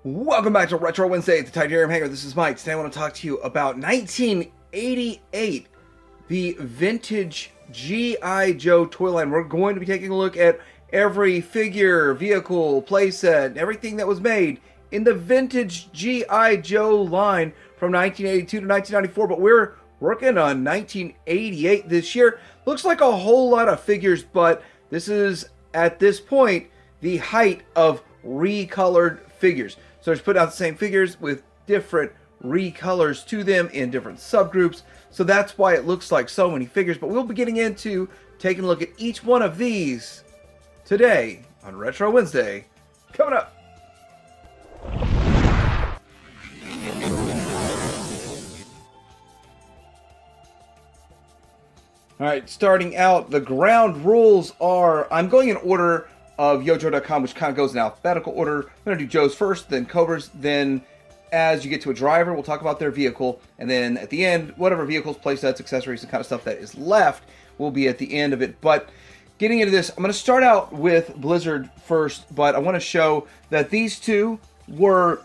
Welcome back to Retro Wednesday at the Titanium Hangar. This is Mike. Today I want to talk to you about 1988, the vintage G.I. Joe toy line. We're going to be taking a look at every figure, vehicle, playset, everything that was made in the vintage G.I. Joe line from 1982 to 1994, but we're working on 1988 this year. Looks like a whole lot of figures, but this is, at this point, the height of recolored figures. So just put out the same figures with different recolors to them in different subgroups. So that's why it looks like so many figures. But we'll be getting into taking a look at each one of these today on Retro Wednesday. Coming up. Alright, starting out, the ground rules are, I'm going in order of yojo.com, which kind of goes in alphabetical order. I'm going to do Joe's first, then Cobra's, then as you get to a driver, we'll talk about their vehicle, and then at the end, whatever vehicles, playsets, accessories, the kind of stuff that is left will be at the end of it. But getting into this, I'm going to start out with Blizzard first, but I want to show that these two were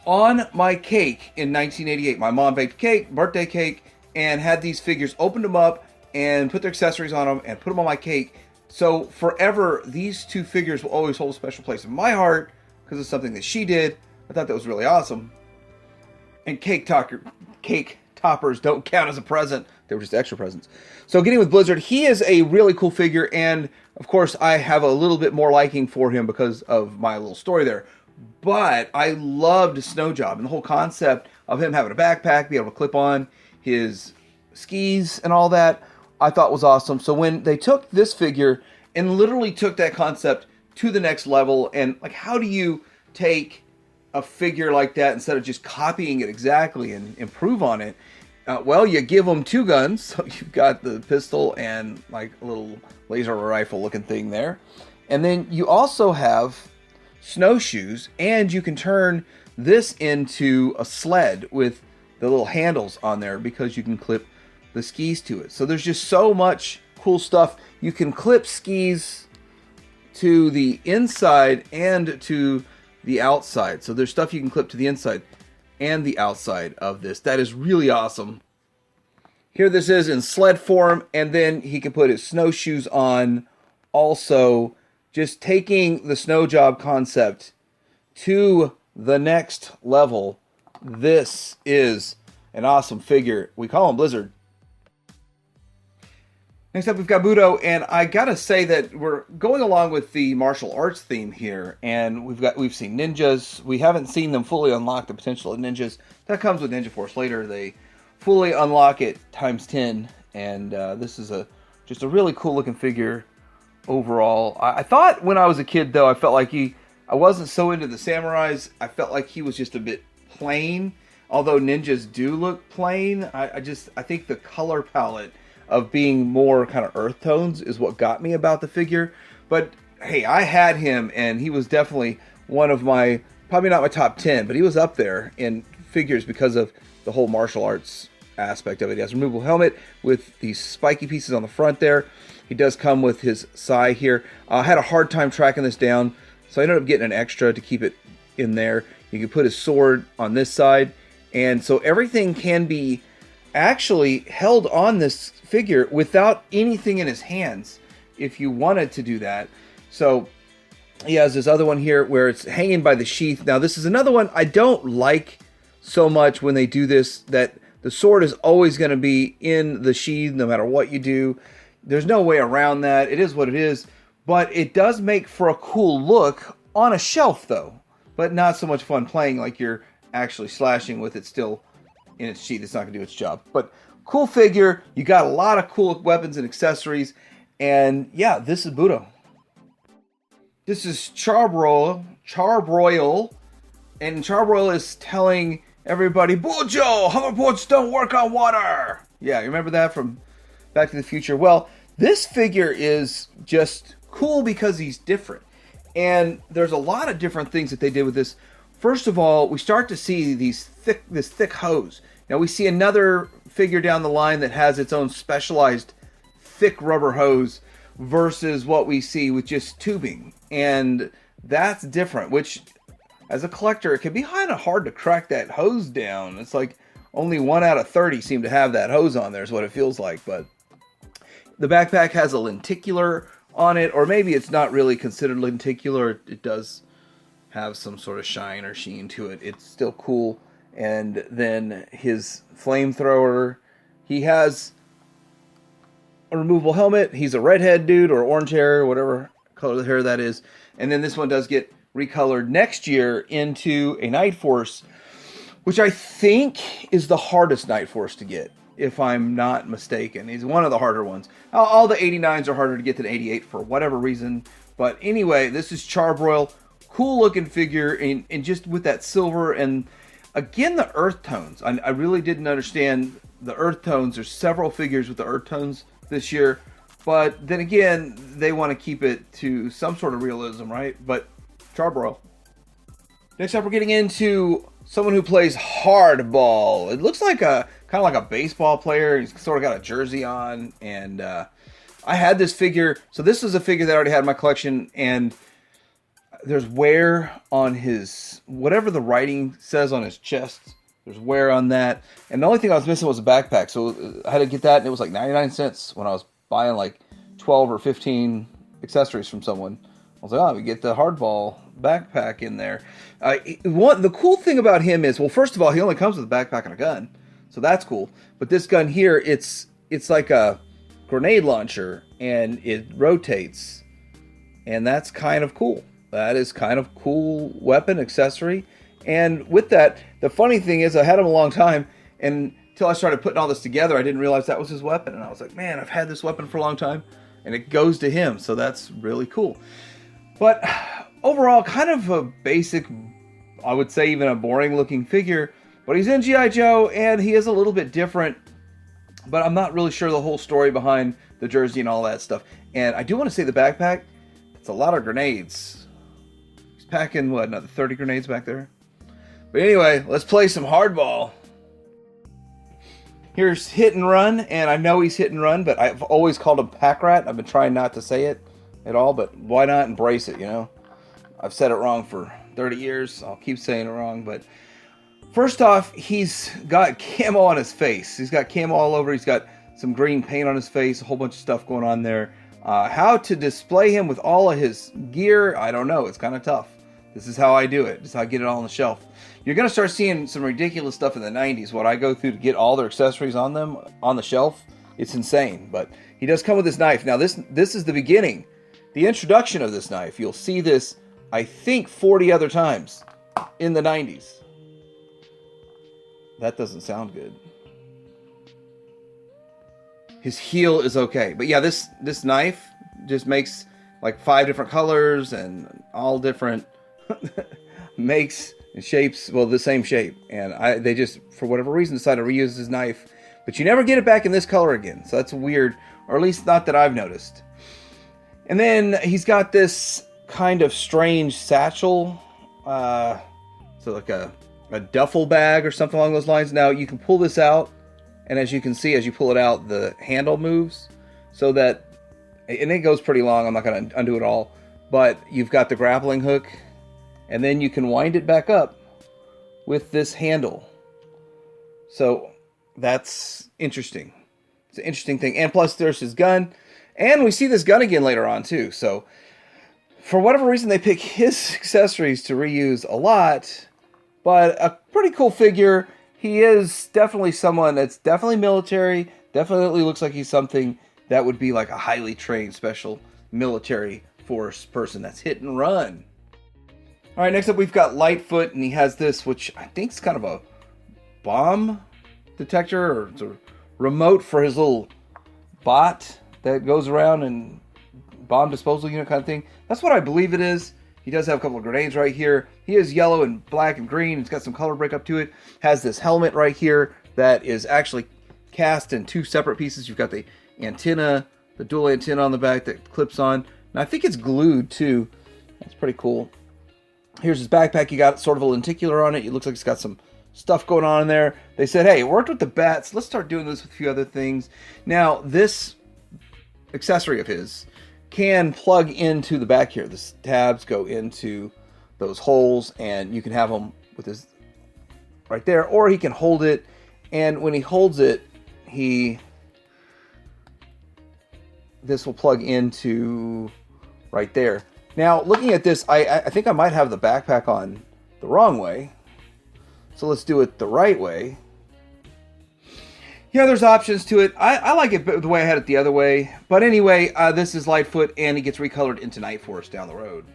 on my cake in 1988. My mom baked cake, birthday cake, and had these figures, opened them up, and put their accessories on them, and put them on my cake. So forever, these two figures will always hold a special place in my heart because it's something that she did. I thought that was really awesome. And cake toppers don't count as a present. They were just extra presents. So getting with Blizzard, he is a really cool figure. And of course, I have a little bit more liking for him because of my little story there. But I loved Snow Job and the whole concept of him having a backpack, be able to clip on his skis and all that, I thought was awesome. So when they took this figure and literally took that concept to the next level, and like, how do you take a figure like that instead of just copying it exactly and improve on it? Well, you give them two guns. So you've got the pistol and like a little laser rifle looking thing there. And then you also have snowshoes, and you can turn this into a sled with the little handles on there because you can clip the skis to it. So there's just so much cool stuff. You can clip skis to the inside and to the outside. So there's stuff you can clip to the inside and the outside of this. That is really awesome. Here this is in sled form, and then he can put his snowshoes on. Also, just taking the snow job concept to the next level. This is an awesome figure. We call him Blizzard. Next up, we've got Budo, and I gotta say that we're going along with the martial arts theme here, and we've seen ninjas. We haven't seen them fully unlock the potential of ninjas. That comes with Ninja Force later. They fully unlock it times 10, and this is just a really cool looking figure overall. I thought when I was a kid, though, I felt like I wasn't so into the samurais. I felt like he was just a bit plain, although ninjas do look plain. I think the color palette of being more kind of earth tones is what got me about the figure. But hey, I had him, and he was definitely one of my, probably not my top 10, but he was up there in figures because of the whole martial arts aspect of it. He has a removable helmet with these spiky pieces on the front there. He does come with his sai here. I had a hard time tracking this down, so I ended up getting an extra to keep it in there. You can put his sword on this side, and so everything can be actually held on this figure without anything in his hands if you wanted to do that. So he has this other one here where it's hanging by the sheath. Now this is another one I don't like so much when they do this, that the sword is always going to be in the sheath no matter what you do. There's no way around that. It is what it is, but it does make for a cool look on a shelf though, but not so much fun playing like you're actually slashing with it still in its sheath. It's not going to do its job. But cool figure. You got a lot of cool weapons and accessories. And yeah, this is Budo. This is Charbroil. And Charbroil is telling everybody, Bujo, hoverboards don't work on water. Yeah, you remember that from Back to the Future? Well, this figure is just cool because he's different. And there's a lot of different things that they did with this. First of all, we start to see this thick hose. Now we see another figure down the line that has its own specialized thick rubber hose versus what we see with just tubing. And that's different, which as a collector, it can be kind of hard to crack that hose down. It's like only 1 out of 30 seem to have that hose on there is what it feels like. But the backpack has a lenticular on it, or maybe it's not really considered lenticular. It does have some sort of shine or sheen to it. It's still cool. And then his flamethrower, he has a removable helmet. He's a redhead dude or orange hair, whatever color of hair that is. And then this one does get recolored next year into a Night Force, which I think is the hardest Night Force to get, if I'm not mistaken. He's one of the harder ones. All the 89s are harder to get than 88 for whatever reason. But anyway, this is Charbroil. Cool looking figure, and just with that silver and again the earth tones. I really didn't understand the earth tones. There's several figures with the earth tones this year, but then again they want to keep it to some sort of realism, right? But Charbroil. Next up, we're getting into someone who plays hardball. It looks like a kind of like a baseball player. He's sort of got a jersey on, and I had this figure. So this is a figure that I already had in my collection, and there's wear on his, whatever the writing says on his chest, there's wear on that. And the only thing I was missing was a backpack. So I had to get that, and it was like 99 cents when I was buying like 12 or 15 accessories from someone. I was like, oh, we get the hardball backpack in there. The cool thing about him is, well, first of all, he only comes with a backpack and a gun. So that's cool. But this gun here, it's like a grenade launcher, and it rotates. And that's kind of cool. That is kind of cool weapon accessory. And with that, the funny thing is I had him a long time, and until I started putting all this together, I didn't realize that was his weapon. And I was like, man, I've had this weapon for a long time, and it goes to him. So that's really cool. But overall, kind of a basic, I would say even a boring looking figure. But he's in G.I. Joe, and he is a little bit different. But I'm not really sure the whole story behind the jersey and all that stuff. And I do want to say the backpack, it's a lot of grenades. Packing, what, another 30 grenades back there? But anyway, let's play some hardball. Here's Hit and Run, and I know he's Hit and Run, but I've always called him Pack Rat. I've been trying not to say it at all, but why not embrace it, you know? I've said it wrong for 30 years. I'll keep saying it wrong, but first off, he's got camo on his face. He's got camo all over. He's got some green paint on his face, a whole bunch of stuff going on there. How to display him with all of his gear, I don't know. It's kind of tough. This is how I do it. This is how I get it all on the shelf. You're going to start seeing some ridiculous stuff in the 90s. What I go through to get all their accessories on them, on the shelf, it's insane. But he does come with this knife. Now, this is the beginning. The introduction of this knife. You'll see this, I think, 40 other times in the 90s. That doesn't sound good. His heel is okay. But yeah, this knife just makes like 5 different colors and all different makes and shapes, well, the same shape. And they just, for whatever reason, decided to reuse his knife. But you never get it back in this color again. So that's weird, or at least not that I've noticed. And then he's got this kind of strange satchel. So like a duffel bag or something along those lines. Now, you can pull this out. And as you can see, as you pull it out, the handle moves. So that, and it goes pretty long. I'm not going to undo it all. But you've got the grappling hook. And then you can wind it back up with this handle. So that's interesting. It's an interesting thing. And plus there's his gun. And we see this gun again later on too. So for whatever reason, they pick his accessories to reuse a lot. But a pretty cool figure. He is definitely someone that's definitely military. Definitely looks like he's something that would be like a highly trained special military force person that's hit and run. All right, next up we've got Lightfoot, and he has this, which I think is kind of a bomb detector, or it's a remote for his little bot that goes around and bomb disposal unit kind of thing. That's what I believe it is. He does have a couple of grenades right here. He is yellow and black and green. It's got some color breakup to it. Has this helmet right here that is actually cast in 2 separate pieces. You've got the antenna, the dual antenna on the back that clips on. And I think it's glued too. That's pretty cool. Here's his backpack. You got sort of a lenticular on it. It looks like it's got some stuff going on in there. They said, hey, it worked with the bats. Let's start doing this with a few other things. Now, this accessory of his can plug into the back here. The tabs go into those holes, and you can have him with his right there, or he can hold it, and when he holds it, this will plug into right there. Now, looking at this, I think I might have the backpack on the wrong way. So let's do it the right way. Yeah, there's options to it. I like it the way I had it the other way. But anyway, this is Lightfoot, and he gets recolored into Night Force down the road.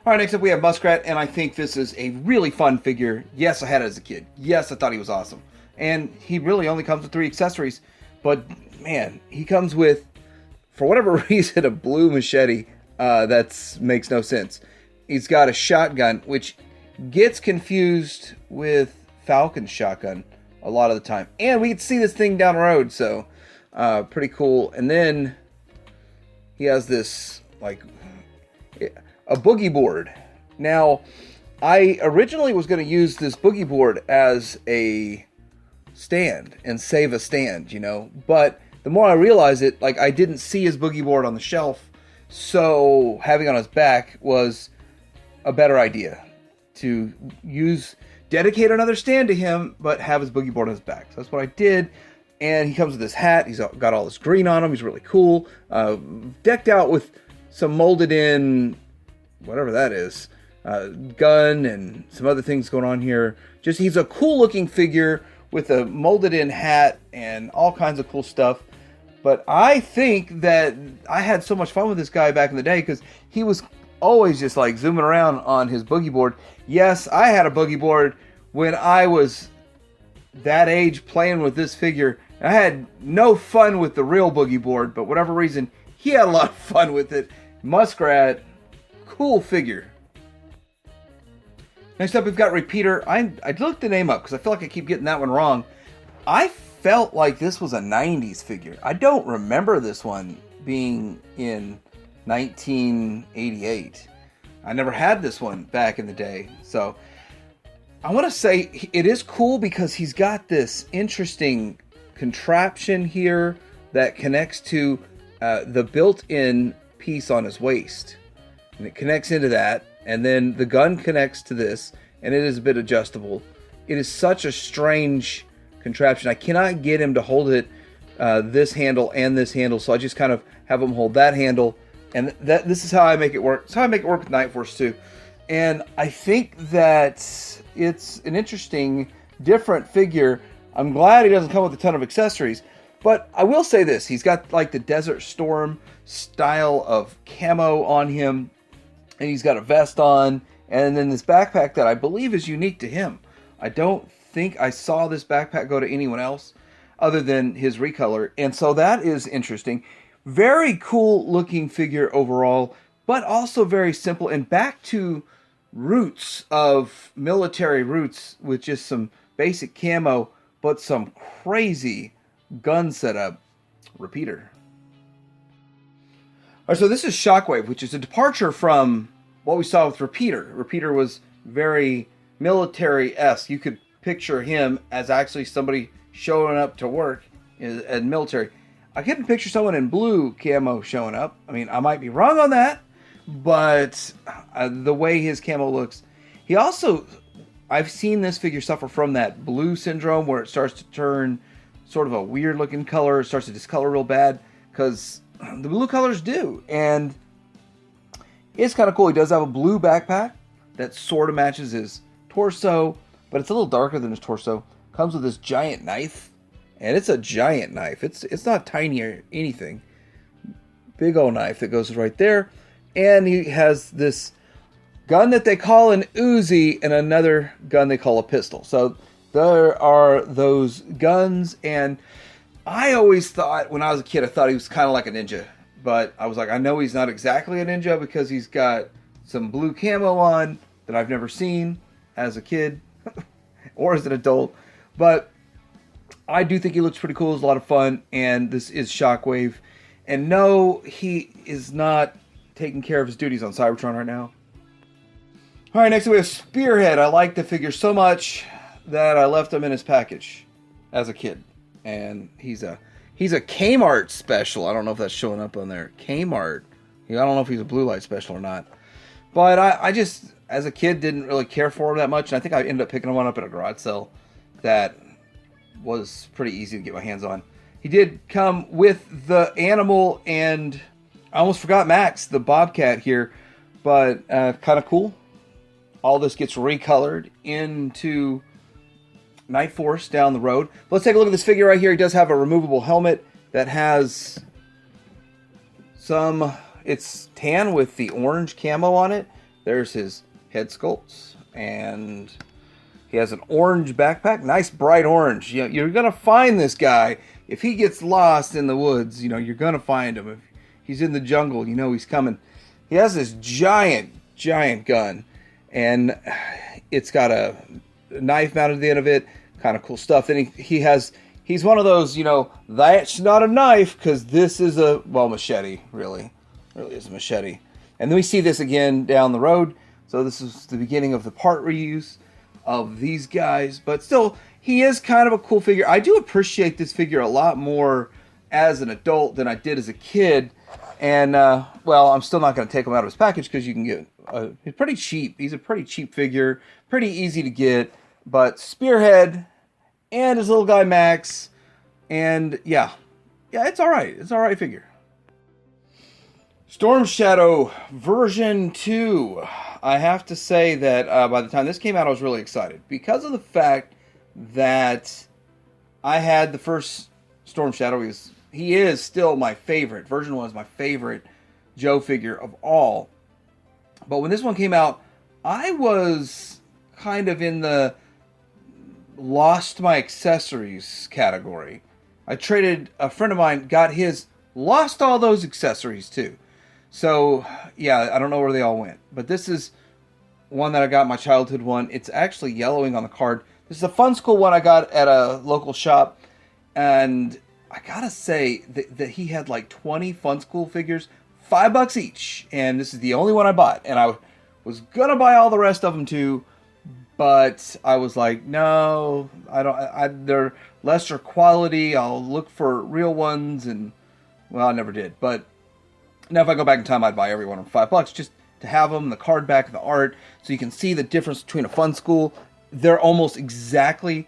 All right, next up we have Muskrat, and I think this is a really fun figure. Yes, I had it as a kid. Yes, I thought he was awesome. And he really only comes with 3 accessories. But, man, he comes with, for whatever reason, a blue machete. That makes no sense. He's got a shotgun, which gets confused with Falcon's shotgun a lot of the time. And we can see this thing down the road, so pretty cool. And then he has this, like, a boogie board. Now, I originally was going to use this boogie board as a stand and save a stand, you know. But the more I realized it, like, I didn't see his boogie board on the shelf, so having it on his back was a better idea. To dedicate another stand to him, but have his boogie board on his back. So that's what I did. And he comes with this hat. He's got all this green on him. He's really cool. Decked out with some molded in, whatever that is, gun and some other things going on here. Just, he's a cool looking figure with a molded in hat and all kinds of cool stuff. But I think that I had so much fun with this guy back in the day because he was always just like zooming around on his boogie board. Yes, I had a boogie board when I was that age playing with this figure. I had no fun with the real boogie board, but whatever reason, he had a lot of fun with it. Muskrat, cool figure. Next up, we've got Repeater. I looked the name up because I feel like I keep getting that one wrong. I felt like this was a 90s figure. I don't remember this one being in 1988. I never had this one back in the day. So I want to say it is cool because he's got this interesting contraption here that connects to the built-in piece on his waist. And it connects into that. And then the gun connects to this. And it is a bit adjustable. It is such a strange contraption. I cannot get him to hold it, this handle and this handle. So I just kind of have him hold that handle. And this is how I make it work. It's how I make it work with Night Force too. And I think that it's an interesting, different figure. I'm glad he doesn't come with a ton of accessories. But I will say this. He's got like the Desert Storm style of camo on him. And he's got a vest on. And then this backpack that I believe is unique to him. I don't think I saw this backpack go to anyone else other than his recolor. And so that is interesting. Very cool looking figure overall, but also very simple and back to roots of military roots with just some basic camo, but some crazy gun setup. Repeater. All right, so this is Shockwave, which is a departure from what we saw with Repeater. Repeater was very military-esque. You could picture him as actually somebody showing up to work in military. I couldn't picture someone in blue camo showing up. I mean, I might be wrong on that, but the way his camo looks. He also, I've seen this figure suffer from that blue syndrome where it starts to turn sort of a weird looking color. It starts to discolor real bad because the blue colors do. And it's kind of cool. He does have a blue backpack that sort of matches his torso, but it's a little darker than his torso. Comes with this giant knife. And it's a giant knife. It's not tiny or anything. Big old knife that goes right there. And he has this gun that they call an Uzi and another gun they call a pistol. So there are those guns. And I always thought, when I was a kid, I thought he was kind of like a ninja. But I was like, I know he's not exactly a ninja because he's got some blue camo on that I've never seen as a kid or as an adult. But I do think he looks pretty cool. It's a lot of fun. And this is Shockwave. And no, he is not taking care of his duties on Cybertron right now. All right, next we have Spearhead. I like the figure so much that I left him in his package as a kid. And he's a Kmart special. I don't know if that's showing up on there. Kmart. I don't know if he's a Blue Light special or not. But I just, as a kid, didn't really care for him that much. And I think I ended up picking one up at a garage sale that was pretty easy to get my hands on. He did come with the animal, and I almost forgot Max, the Bobcat here. But kind of cool. All this gets recolored into Night Force down the road. Let's take a look at this figure right here. He does have a removable helmet that has some... It's tan with the orange camo on it. There's his head sculpts. And he has an orange backpack. Nice bright orange. You know, you're going to find this guy. If he gets lost in the woods, you know, you're going to find him. If he's in the jungle, you know he's coming. He has this giant gun. And it's got a knife mounted at the end of it. Kind of cool stuff. And he's one of those, you know, that's not a knife, because this is a, well, machete, really. Really is a machete. And then we see this again down the road. So this is the beginning of the part reuse of these guys. But still, he is kind of a cool figure. I do appreciate this figure a lot more as an adult than I did as a kid. And, well, I'm still not going to take him out of his package, because you can get, he's pretty cheap. He's a pretty cheap figure. Pretty easy to get. But Spearhead and his little guy Max. And, yeah, it's alright. It's an alright figure. Storm Shadow version 2. I have to say that by the time this came out, I was really excited. Because of the fact that I had the first Storm Shadow. He is still my favorite. Version 1 is my favorite Joe figure of all. But when this one came out, I was kind of in the lost my accessories category. I traded, a friend of mine got his, lost all those accessories too. So, yeah, I don't know where they all went. But this is one that I got, my childhood one. It's actually yellowing on the card. This is a Fun School one I got at a local shop. And I gotta say that he had like 20 Fun School figures, $5 each. And this is the only one I bought. And I was gonna buy all the rest of them too. But I was like, no, I don't. They're lesser quality. I'll look for real ones. And, well, I never did. But now, if I go back in time, I'd buy every one for $5 just to have them, the card back, the art, so you can see the difference between a Fun School. They're almost exactly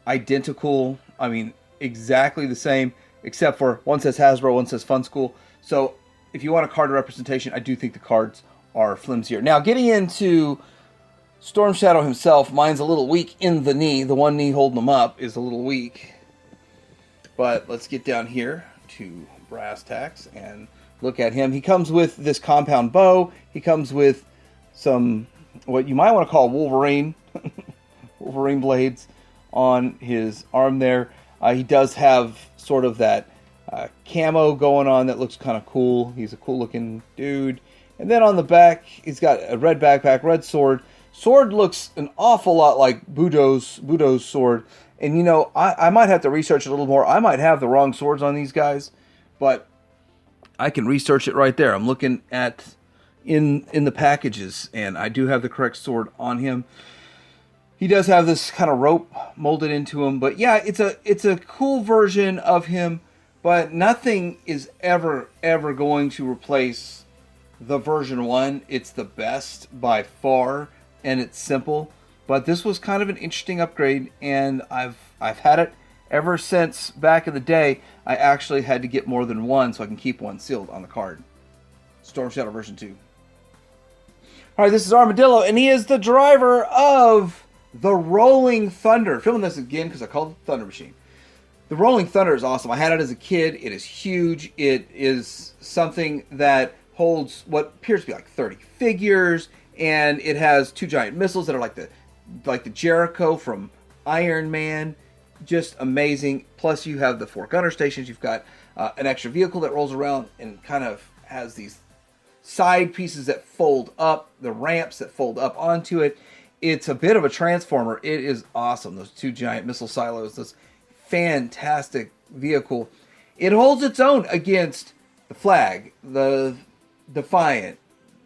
identical. I mean, exactly the same, except for one says Hasbro, one says Fun School. So, if you want a card representation, I do think the cards are flimsier. Now, getting into Storm Shadow himself, mine's a little weak in the knee. The one knee holding him up is a little weak. But let's get down here to brass tacks and look at him. He comes with this compound bow. He comes with some, what you might want to call Wolverine blades on his arm there. He does have sort of that camo going on that looks kind of cool. He's a cool looking dude. And then on the back, he's got a red backpack, red sword. Sword looks an awful lot like Budo's sword. And you know, I might have to research it a little more. I might have the wrong swords on these guys, but I can research it right there. I'm looking at in the packages, and I do have the correct sword on him. He does have this kind of rope molded into him, but yeah, it's a cool version of him, but nothing is ever going to replace the version 1. It's the best by far, and it's simple. But this was kind of an interesting upgrade, and I've had it ever since back in the day. I actually had to get more than one so I can keep one sealed on the card. Storm Shadow version 2. Alright, this is Armadillo, and he is the driver of the Rolling Thunder. I'm filming this again because I called it the Thunder Machine. The Rolling Thunder is awesome. I had it as a kid. It is huge. It is something that holds what appears to be like 30 figures, and it has 2 giant missiles that are like the Jericho from Iron Man. Just amazing. Plus you have the 4 gunner stations. You've got an extra vehicle that rolls around and kind of has these side pieces that fold up, the ramps that fold up onto it. It's a bit of a transformer. It is awesome. Those 2 giant missile silos, this fantastic vehicle. It holds its own against the Flag, the Defiant,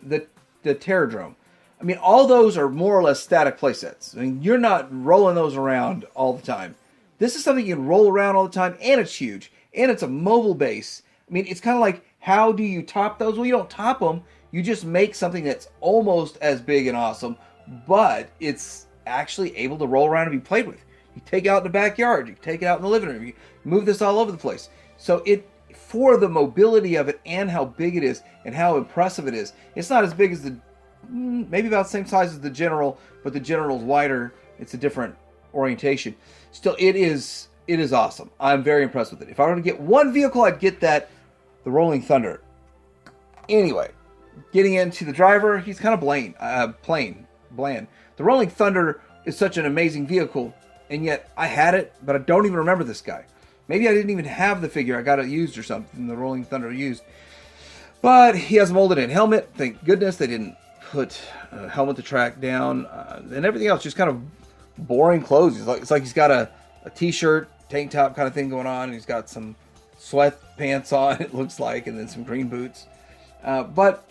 the Terradrome. I mean, all those are more or less static playsets. I mean, you're not rolling those around all the time. This is something you can roll around all the time, and it's huge, and it's a mobile base. I mean, it's kind of like, how do you top those? Well, you don't top them. You just make something that's almost as big and awesome, but it's actually able to roll around and be played with. You take it out in the backyard, you take it out in the living room, you move this all over the place. So for the mobility of it and how big it is and how impressive it is, it's not as big as maybe about the same size as the General, but the General's wider. It's a different orientation. Still, it is awesome. I'm very impressed with it. If I were to get one vehicle, I'd get the Rolling Thunder. Anyway, getting into the driver, he's kind of bland. The Rolling Thunder is such an amazing vehicle, and yet I had it, but I don't even remember this guy. Maybe I didn't even have the figure. I got it used or something, the Rolling Thunder used. But he has a molded-in helmet. Thank goodness they didn't put a helmet to track down. And everything else, just kind of boring clothes. It's like he's got a t-shirt, tank top kind of thing going on. And he's got some sweatpants on, it looks like, and then some green boots. But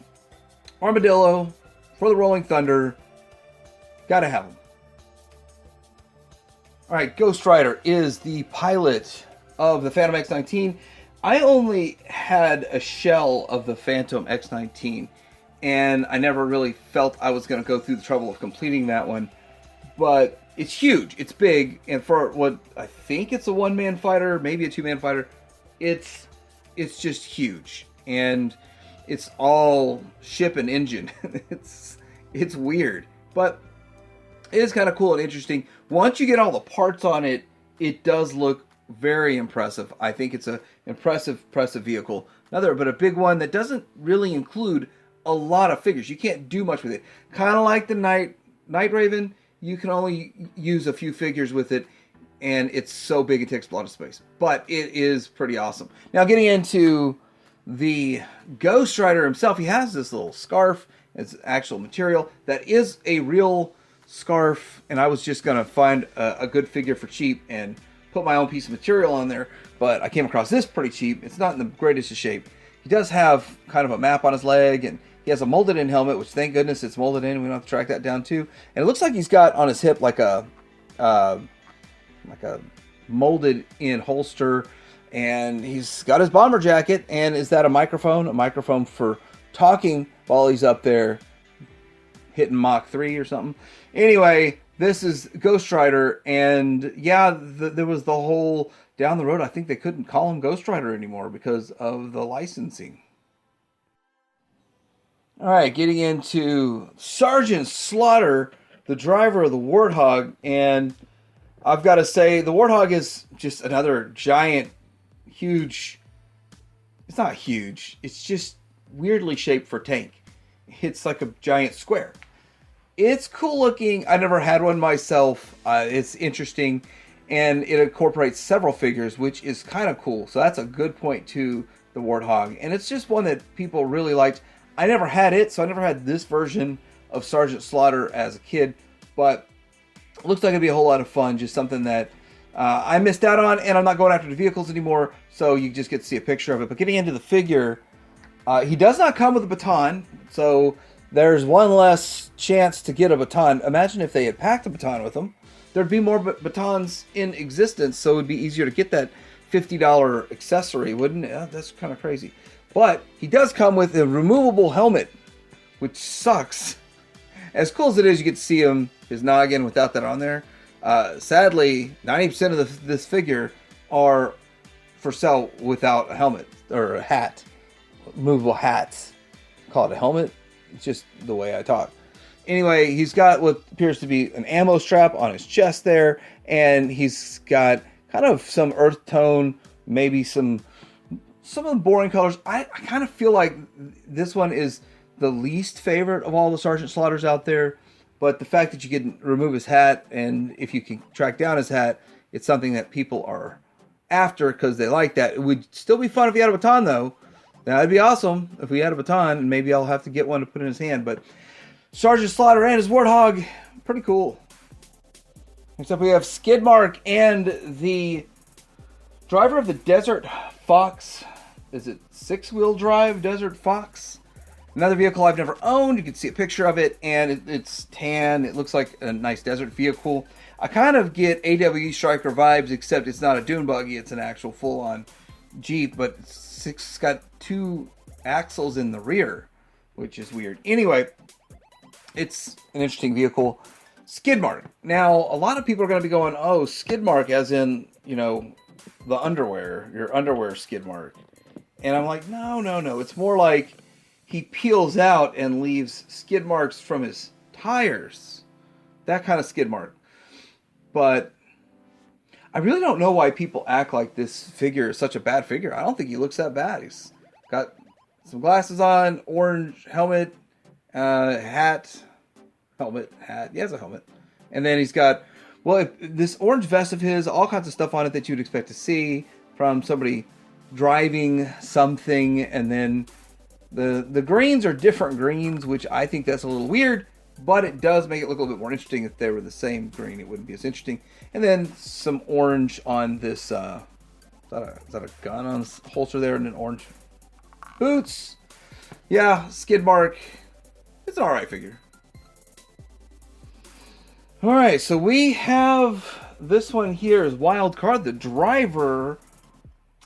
Armadillo for the Rolling Thunder, gotta have him. All right, Ghost Rider is the pilot of the Phantom X-19. I only had a shell of the Phantom X-19, and I never really felt I was going to go through the trouble of completing that one. But it's huge, it's big, and for what I think it's a one-man fighter, maybe a two-man fighter, it's just huge. And it's all ship and engine. It's weird, but it is kind of cool and interesting. Once you get all the parts on it, it does look very impressive. I think it's a impressive vehicle. But a big one that doesn't really include a lot of figures. You can't do much with it. Kind of like the Night Raven, you can only use a few figures with it, and it's so big it takes a lot of space. But it is pretty awesome. Now, getting into the Ghost Rider himself, he has this little scarf. It's actual material that is a real scarf, and I was just gonna find a good figure for cheap and put my own piece of material on there, but I came across this pretty cheap. It's not in the greatest of shape. He does have kind of a map on his leg, and he has a molded in helmet, which thank goodness it's molded in. We don't have to track that down too. And it looks like he's got on his hip like a molded in holster, and he's got his bomber jacket. And is that a microphone? A microphone for talking while he's up there hitting Mach 3 or something. Anyway, this is Ghost Rider, and yeah, there was the whole down the road, I think they couldn't call him Ghost Rider anymore because of the licensing. All right, getting into Sergeant Slaughter, the driver of the Warthog, and I've got to say, the Warthog is just another giant, huge, it's not huge, it's just weirdly shaped for tank. It's like a giant square. It's cool looking. I never had one myself. It's interesting, and it incorporates several figures, which is kind of cool. So that's a good point to the Warthog, and it's just one that people really liked. I never had it, so I never had this version of Sergeant Slaughter as a kid, but it looks like it'd be a whole lot of fun. Just something that I missed out on, and I'm not going after the vehicles anymore, so you just get to see a picture of it. But getting into the figure, he does not come with a baton, so there's one less chance to get a baton. Imagine if they had packed a baton with them. There'd be more batons in existence, so it would be easier to get that $50 accessory, wouldn't it? That's kind of crazy. But he does come with a removable helmet, which sucks. As cool as it is, you get to see his noggin without that on there. Sadly, 90% of this figure are for sale without a helmet or a hat. Movable hats. Call it a helmet. It's just the way I talk. Anyway, he's got what appears to be an ammo strap on his chest there, and he's got kind of some earth tone, maybe some of the boring colors. I kind of feel like this one is the least favorite of all the Sergeant Slaughters out there, but the fact that you can remove his hat, and if you can track down his hat, it's something that people are after because they like that. It would still be fun if he had a baton, though. That'd be awesome if we had a baton, and maybe I'll have to get one to put in his hand. But Sergeant Slaughter and his Warthog, pretty cool. Next up, we have Skidmark and the driver of the Desert Fox. Is it six-wheel drive Desert Fox? Another vehicle I've never owned. You can see a picture of it, and it's tan. It looks like a nice desert vehicle. I kind of get AWE Striker vibes, except it's not a dune buggy. It's an actual full-on Jeep, but it's got two axles in the rear. which is weird. Anyway, it's an interesting vehicle. Skidmark. Now, a lot of people are going to be going, oh, Skidmark as in, you know, the underwear, your underwear Skidmark. And I'm like, no. It's more like he peels out and leaves skid marks from his tires. That kind of skid mark. But I really don't know why people act like this figure is such a bad figure. I don't think he looks that bad. He's got some glasses on, orange helmet, hat. Yeah, he has a helmet. And then he's got, well, this orange vest of his, all kinds of stuff on it that you'd expect to see from somebody driving something. And then the greens are different greens, which I think that's a little weird, but it does make it look a little bit more interesting. If they were the same green, it wouldn't be as interesting. And then some orange on this, is that a gun on this holster there, and an orange boots. Yeah, Skidmark. It's an alright figure. Alright, so we have this one here is Wildcard, the driver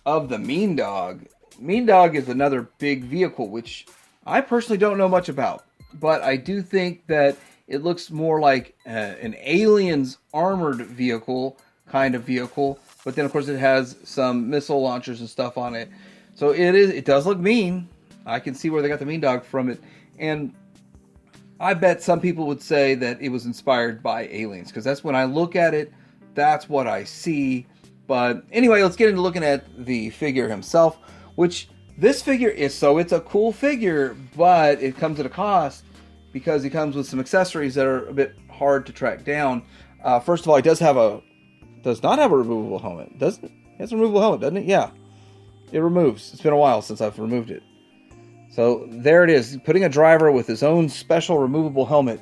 of the Mean Dog. Mean Dog is another big vehicle, which I personally don't know much about. But I do think that it looks more like an Aliens armored vehicle, kind of vehicle. But then, of course, it has some missile launchers and stuff on it. So it does look mean. I can see where they got the Mean Dog from it. And I bet some people would say that it was inspired by Aliens. Because that's when I look at it, that's what I see. But anyway, let's get into looking at the figure himself. Which this figure is, so it's a cool figure, but it comes at a cost because he comes with some accessories that are a bit hard to track down. First of all, he does not have a removable helmet, doesn't it? It has a removable helmet, doesn't it? Yeah, it removes. It's been a while since I've removed it. So there it is, putting a driver with his own special removable helmet.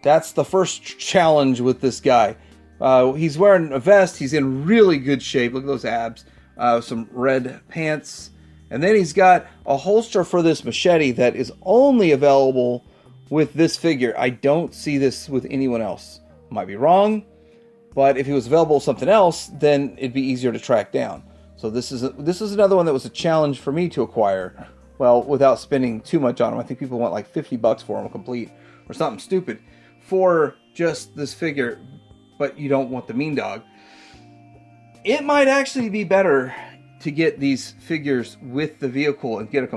That's the first challenge with this guy. He's wearing a vest. He's in really good shape. Look at those abs. Some red pants. And then he's got a holster for this machete that is only available with this figure. I don't see this with anyone else. Might be wrong, but if it was available with something else, then it'd be easier to track down. So this is another one that was a challenge for me to acquire. Well, without spending too much on him. I think people want like $50 for him complete or something stupid for just this figure, but you don't want the Mean Dog. It might actually be better to get these figures with the vehicle and get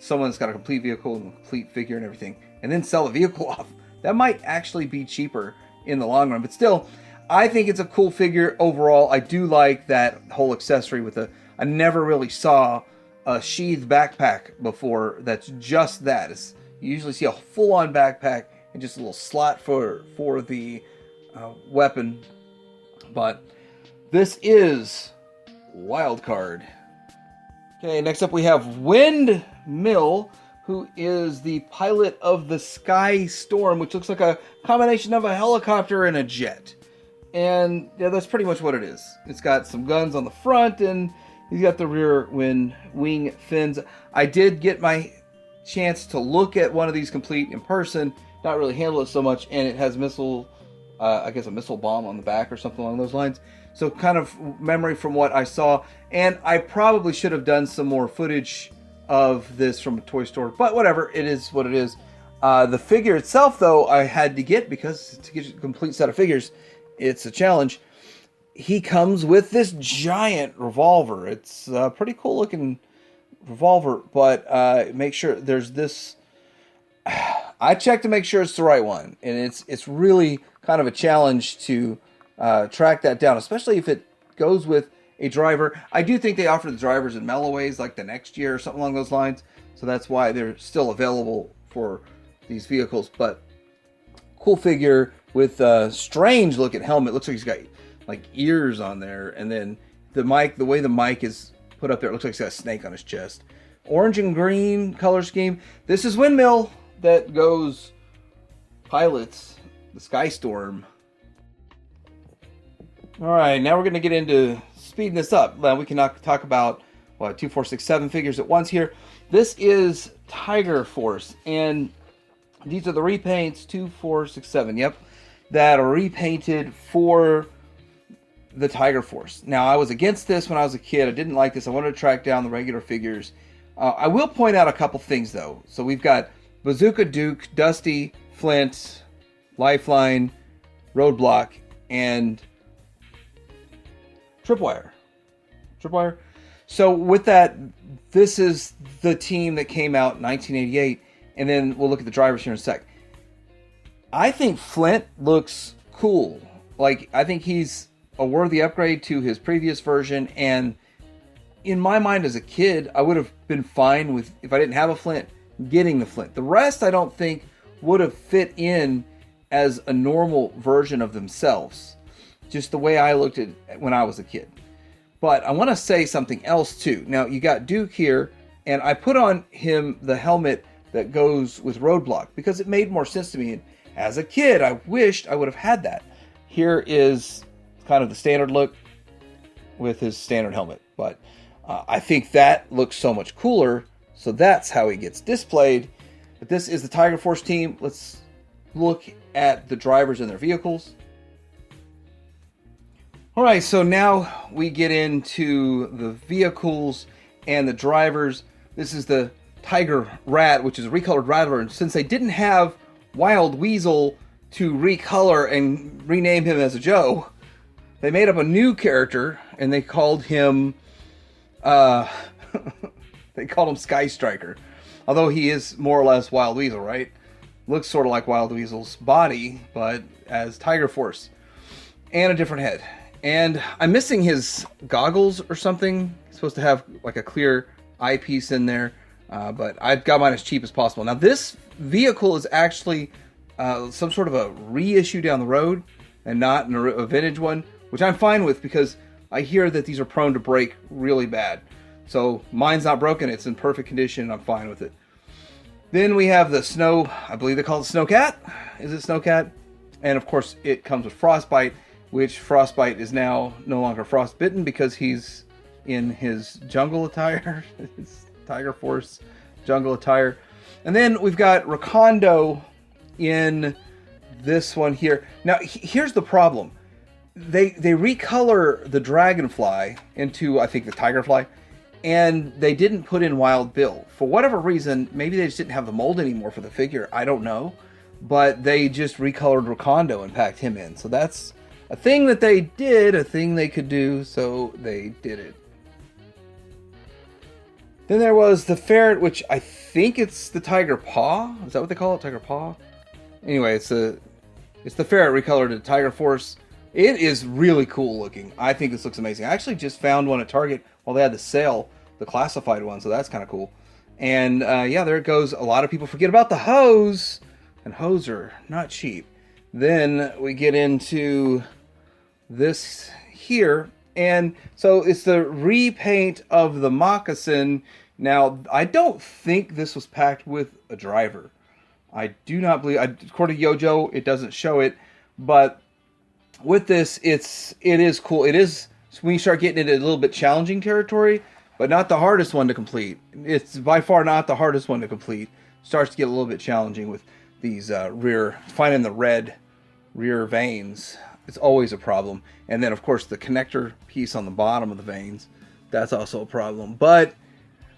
someone that's got a complete vehicle and a complete figure and everything, and then sell the vehicle off. That might actually be cheaper in the long run, but still, I think it's a cool figure overall. I do like that whole accessory with I never really saw a sheathed backpack before that's just that. You usually see a full-on backpack and just a little slot for the weapon, but this is Wildcard. Okay, next up we have Windmill, who is the pilot of the Sky Storm, which looks like a combination of a helicopter and a jet. And yeah, that's pretty much what it is. It's got some guns on the front, and he's got the rear wing fins. I did get my chance to look at one of these complete in person, not really handle it so much, and it has a missile bomb on the back or something along those lines. So kind of memory from what I saw. And I probably should have done some more footage of this from a toy store. But whatever, it is what it is. The figure itself, though, I had to get because to get a complete set of figures, it's a challenge. He comes with this giant revolver. It's a pretty cool looking revolver. But make sure there's this... I checked to make sure it's the right one. And it's really kind of a challenge to... track that down, especially if it goes with a driver. I do think they offer the drivers in melloways like the next year or something along those lines, so that's why they're still available for these vehicles. But cool figure with a strange looking helmet. Looks like he's got like ears on there, and then the way the mic is put up there, it looks like he's got a snake on his chest. Orange and green color scheme. This is Windmill that pilots the Sky Storm. All right, now we're going to get into speeding this up. Now we can talk about 2, 4, 6, 7 figures at once here. This is Tiger Force, and these are the repaints 2, 4, 6, 7. Yep, that are repainted for the Tiger Force. Now I was against this when I was a kid. I didn't like this. I wanted to track down the regular figures. I will point out a couple things though. So we've got Bazooka Duke, Dusty, Flint, Lifeline, Roadblock, and Tripwire. So with that, this is the team that came out in 1988, and then we'll look at the drivers here in a sec. I think Flint looks cool. Like, I think he's a worthy upgrade to his previous version, and in my mind as a kid, I would have been fine with, if I didn't have a Flint, getting the Flint. The rest I don't think would have fit in as a normal version of themselves, just the way I looked at it when I was a kid. But I want to say something else too. Now, you got Duke here, and I put on him the helmet that goes with Roadblock because it made more sense to me. And as a kid, I wished I would have had that. Here is kind of the standard look with his standard helmet, but I think that looks so much cooler, so that's how he gets displayed. But this is the Tiger Force team. Let's look at the drivers and their vehicles. Alright, so now we get into the vehicles and the drivers. This is the Tiger Rat, which is a recolored Rattler, and since they didn't have Wild Weasel to recolor and rename him as a Joe, they made up a new character, and they called him, Sky Striker. Although he is more or less Wild Weasel, right? Looks sort of like Wild Weasel's body, but as Tiger Force. And a different head. And I'm missing his goggles or something. He's supposed to have like a clear eyepiece in there. But I've got mine as cheap as possible. Now this vehicle is actually some sort of a reissue down the road and not a vintage one, which I'm fine with because I hear that these are prone to break really bad. So mine's not broken, it's in perfect condition, I'm fine with it. Then we have the Snow, I believe they call it Snowcat. Is it Snowcat? And of course it comes with Frostbite, which Frostbite is now no longer Frostbitten because he's in his jungle attire. His Tiger Force jungle attire. And then we've got Rakondo in this one here. Now here's the problem. They recolor the Dragonfly into, I think, the Tigerfly, and they didn't put in Wild Bill. For whatever reason, maybe they just didn't have the mold anymore for the figure, I don't know. But they just recolored Rakondo and packed him in. So that's a thing that they did, a thing they could do, so they did it. Then there was the Ferret, which I think it's the Tiger Paw. Is that what they call it? Tiger Paw? Anyway, it's the Ferret recolored to Tiger Force. It is really cool looking. I think this looks amazing. I actually just found one at Target while they had the sale, the classified one, so that's kind of cool. And yeah, there it goes. A lot of people forget about the hose, and hose are not cheap. Then we get into this here, and so it's the repaint of the Moccasin. Now, I don't think this was packed with a driver. I do not believe, according to Yojo, it doesn't show it, but with this, it is cool. It is, when you start getting into a little bit challenging territory, but not the hardest one to complete. It's by far not the hardest one to complete. Starts to get a little bit challenging with these finding the red rear veins. It's always a problem. And then, of course, the connector piece on the bottom of the veins, that's also a problem. But,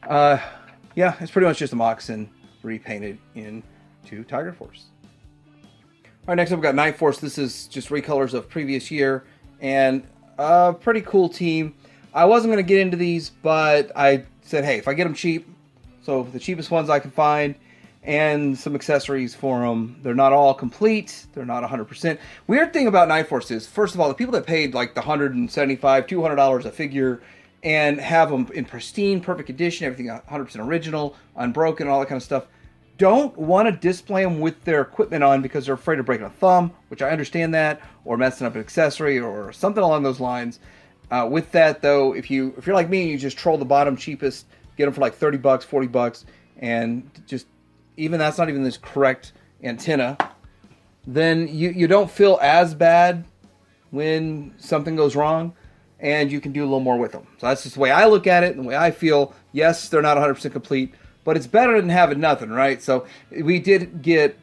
yeah, it's pretty much just a Moccasin repainted into Tiger Force. All right, next up we've got Night Force. This is just recolors of previous year, and a pretty cool team. I wasn't going to get into these, but I said, hey, if I get them cheap, so the cheapest ones I can find, and some accessories for them. They're not all complete. They're not 100%. Weird thing about Night Force is, first of all, the people that paid like the $175, $200 a figure and have them in pristine, perfect condition, everything 100% original, unbroken, all that kind of stuff, don't want to display them with their equipment on because they're afraid of breaking a thumb, which I understand that, or messing up an accessory or something along those lines. With that, though, if you're like me and you just troll the bottom cheapest, get them for like $30, $40, and just, even that's not even this correct antenna, then you don't feel as bad when something goes wrong, and you can do a little more with them. So that's just the way I look at it and the way I feel. Yes, they're not 100% complete, but it's better than having nothing, right? So we did get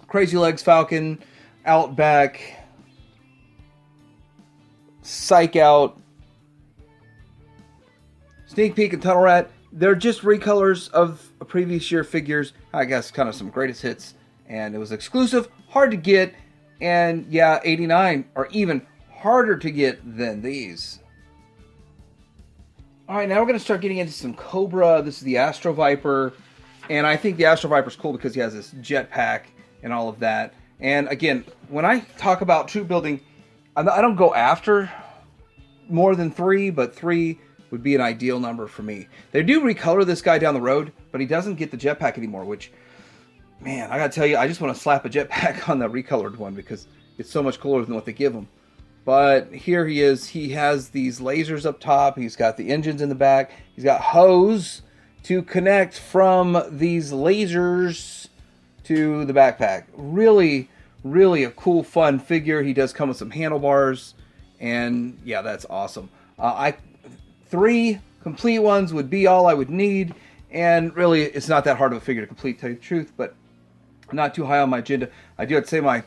Crazy Legs Falcon, Outback, Psych Out, Sneak Peek, and Tunnel Rat. they're just recolors of previous year figures. I guess kind of some greatest hits. And it was exclusive, hard to get. And yeah, 89 are even harder to get than these. Alright, now we're going to start getting into some Cobra. This is the Astro Viper. And I think the Astro Viper is cool because he has this jetpack and all of that. And again, when I talk about troop building, I don't go after more than 3, but 3 would be an ideal number for me. They do recolor this guy down the road, but he doesn't get the jetpack anymore, which, man, I gotta tell you, I just want to slap a jetpack on the recolored one because it's so much cooler than what they give him. But here he is. He has these lasers up top. He's got the engines in the back. He's got hose to connect from these lasers to the backpack. Really, really a cool, fun figure. He does come with some handlebars, and yeah, that's awesome. 3 complete ones would be all I would need, and really, it's not that hard of a figure to complete, to tell you the truth, but I'm not too high on my agenda. I do have to say my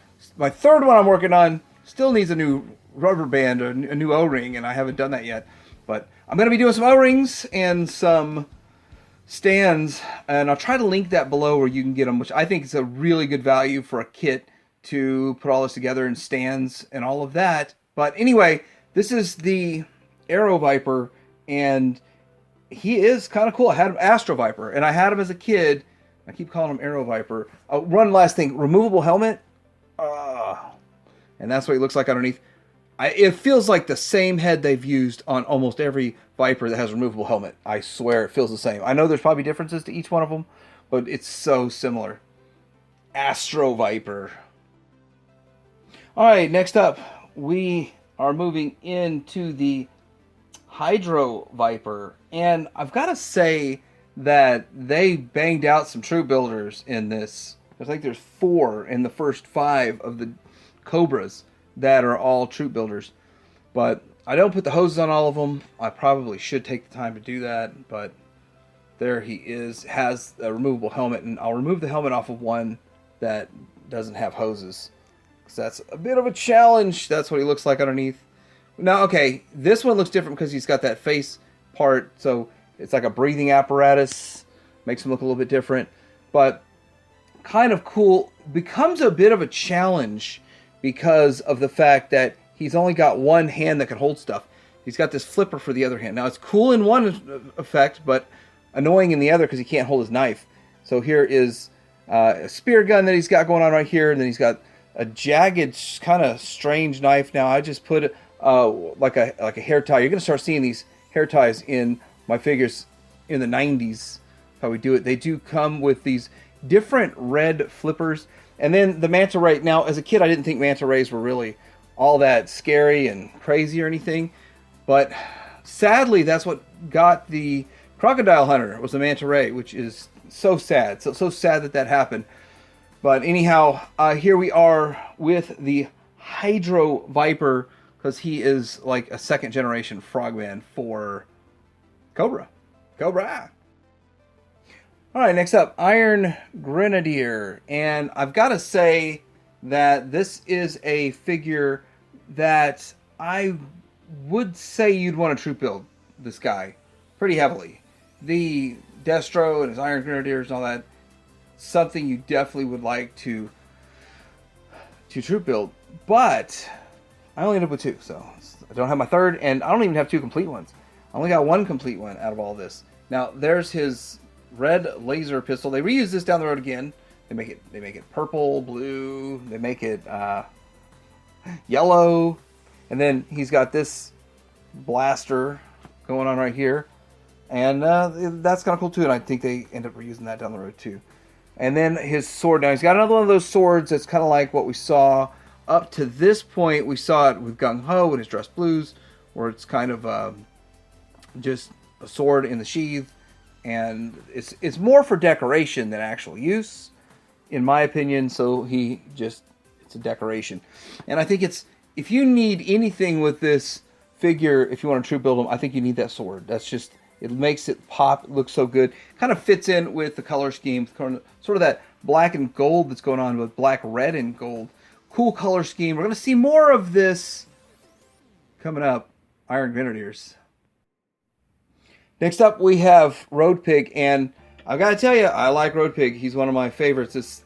third one I'm working on still needs a new rubber band, a new O-ring, and I haven't done that yet. But I'm going to be doing some O-rings and some stands, and I'll try to link that below where you can get them, which I think is a really good value for a kit to put all this together, and stands and all of that. But anyway, this is the Aero Viper, and he is kind of cool. I had him Astro Viper, and I had him as a kid. I keep calling him Aero Viper. One last thing, removable helmet, and that's what he looks like underneath. It feels like the same head they've used on almost every Viper that has a removable helmet. I swear it feels the same. I know there's probably differences to each one of them, but it's so similar. Astro Viper. Alright, next up, we are moving into the Hydro Viper. And I've got to say that they banged out some troop builders in this. I think there's 4 in the first 5 of the Cobras that are all troop builders. But I don't put the hoses on all of them. I probably should take the time to do that. But there he is. Has a removable helmet. And I'll remove the helmet off of one that doesn't have hoses, because that's a bit of a challenge. That's what he looks like underneath. Now, okay, this one looks different because he's got that face part. So it's like a breathing apparatus. Makes him look a little bit different. But kind of cool. Becomes a bit of a challenge because of the fact that he's only got one hand that can hold stuff. He's got this flipper for the other hand. Now, it's cool in one effect, but annoying in the other because he can't hold his knife. So here is a spear gun that he's got going on right here, and then he's got a jagged, kind of strange knife. Now, I just put like a hair tie. You're going to start seeing these hair ties in my figures in the 90s, how we do it. They do come with these different red flippers. And then the manta ray. Now, as a kid, I didn't think manta rays were really all that scary and crazy or anything. But sadly, that's what got the crocodile hunter, was the manta ray, which is so sad. So sad that happened. But anyhow, here we are with the Hydro Viper, because he is like a second generation frogman for Cobra. Cobra! Alright, next up, Iron Grenadier. And I've got to say that this is a figure that I would say you'd want to troop build this guy pretty heavily. The Destro and his Iron Grenadiers and all that, something you definitely would like to troop build. But I only end up with 2, so I don't have my third, and I don't even have 2 complete ones. I only got 1 complete one out of all this. Now, there's his red laser pistol. They reuse this down the road again. They make it purple, blue. They make it yellow, and then he's got this blaster going on right here, and that's kind of cool too. And I think they end up reusing that down the road too. And then his sword. Now he's got another one of those swords that's kind of like what we saw up to this point. We saw it with Gung Ho and his Dress Blues, where it's kind of just a sword in the sheath. And it's more for decoration than actual use, in my opinion. So it's a decoration. And I think if you need anything with this figure, if you want to troop build him, I think you need that sword. That's just, it makes it pop, it looks so good. Kind of fits in with the color scheme, sort of that black and gold that's going on with black, red, and gold. Cool color scheme. We're going to see more of this coming up. Iron Grenadiers. Next up, we have Road Pig, and I've got to tell you, I like Road Pig. He's one of my favorites. Is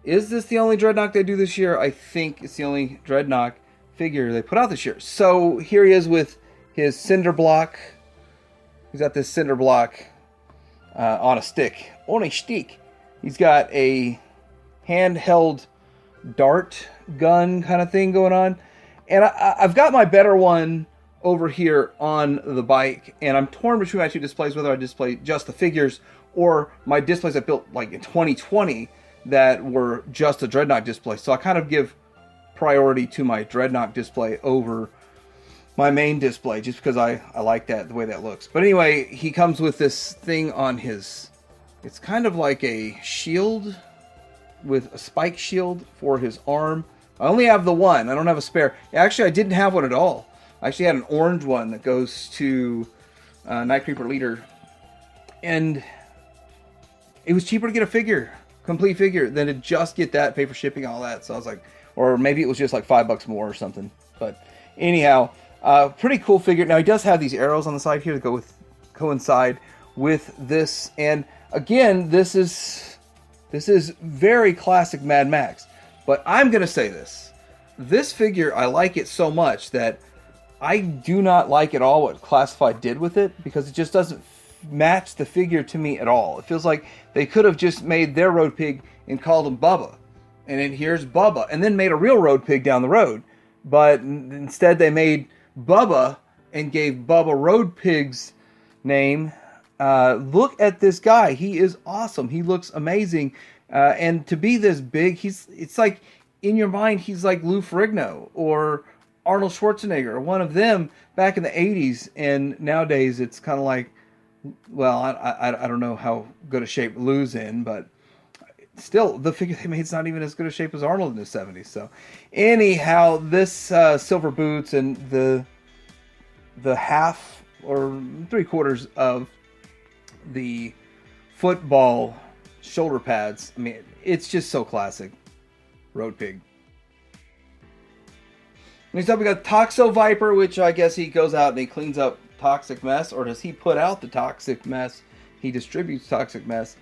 this the only Dreadnought they do this year? I think it's the only Dreadnought figure they put out this year. So here he is with his cinder block. He's got this cinder block on a stick. On a stick. He's got a handheld dart gun kind of thing going on. And I've got my better one over here on the bike, and I'm torn between my two displays, whether I display just the figures or my displays I built like in 2020 that were just a Dreadnought display. So I kind of give priority to my Dreadnought display over my main display just because I like that, the way that looks. But anyway, he comes with this thing on his, it's kind of like a shield with a spike shield for his arm. I only have the one. I don't have a spare. Actually, I didn't have one at all. I actually had an orange one that goes to Night Creeper Leader. And it was cheaper to get a figure, complete figure, than to just get that, pay for shipping, all that. So I was like, or maybe it was just like $5 more or something. But anyhow, pretty cool figure. Now he does have these arrows on the side here to coincide with this. And again, this is very classic Mad Max. But I'm going to say this. This figure, I like it so much that I do not like at all what Classified did with it, because it just doesn't match the figure to me at all. It feels like they could have just made their Road Pig and called him Bubba. And then here's Bubba. And then made a real Road Pig down the road. But instead they made Bubba and gave Bubba Road Pig's name. Look at this guy. He is awesome. He looks amazing. And to be this big, it's like, in your mind, he's like Lou Ferrigno or Arnold Schwarzenegger or one of them back in the 80s. And nowadays it's kind of like, well, I don't know how good a shape Lou's in, but still, the figure they made is not even as good a shape as Arnold in the 70s. So anyhow, this silver boots and the half or 3/4 of the football shoulder pads, I mean, it's just so classic. Road Pig. Next up, we got Toxo Viper, which I guess he goes out and he cleans up toxic mess, or does he put out the toxic mess? He distributes toxic mess.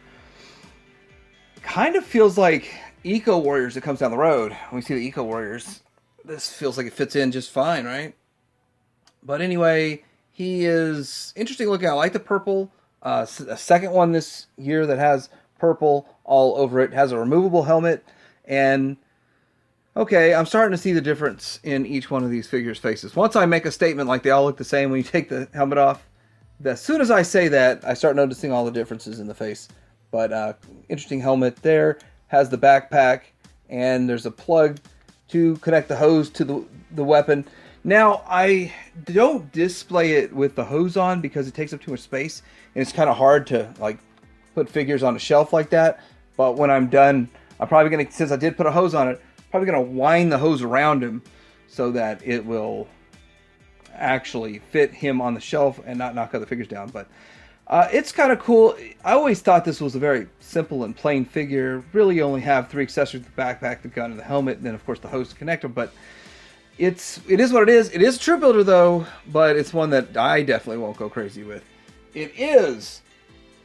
Kind of feels like Eco Warriors that comes down the road. When we see the Eco Warriors, this feels like it fits in just fine, right? But anyway, he is interesting looking. I like the purple. A second one this year that has purple all over it. Has a removable helmet. And okay, I'm starting to see the difference in each one of these figures' faces. Once I make a statement like they all look the same when you take the helmet off, as soon as I say that, I start noticing all the differences in the face. But interesting helmet there. Has the backpack, and there's a plug to connect the hose to the weapon. Now, I don't display it with the hose on because it takes up too much space, and it's kind of hard to like put figures on a shelf like that. But when I'm done, I'm probably going to, since I did put a hose on it, probably going to wind the hose around him so that it will actually fit him on the shelf and not knock other figures down. But it's kind of cool. I always thought this was a very simple and plain figure. Really only have 3 accessories: the backpack, the gun, and the helmet, and then of course the hose to connect them. But it is what it is. It is a true builder though, but it's one that I definitely won't go crazy with. It is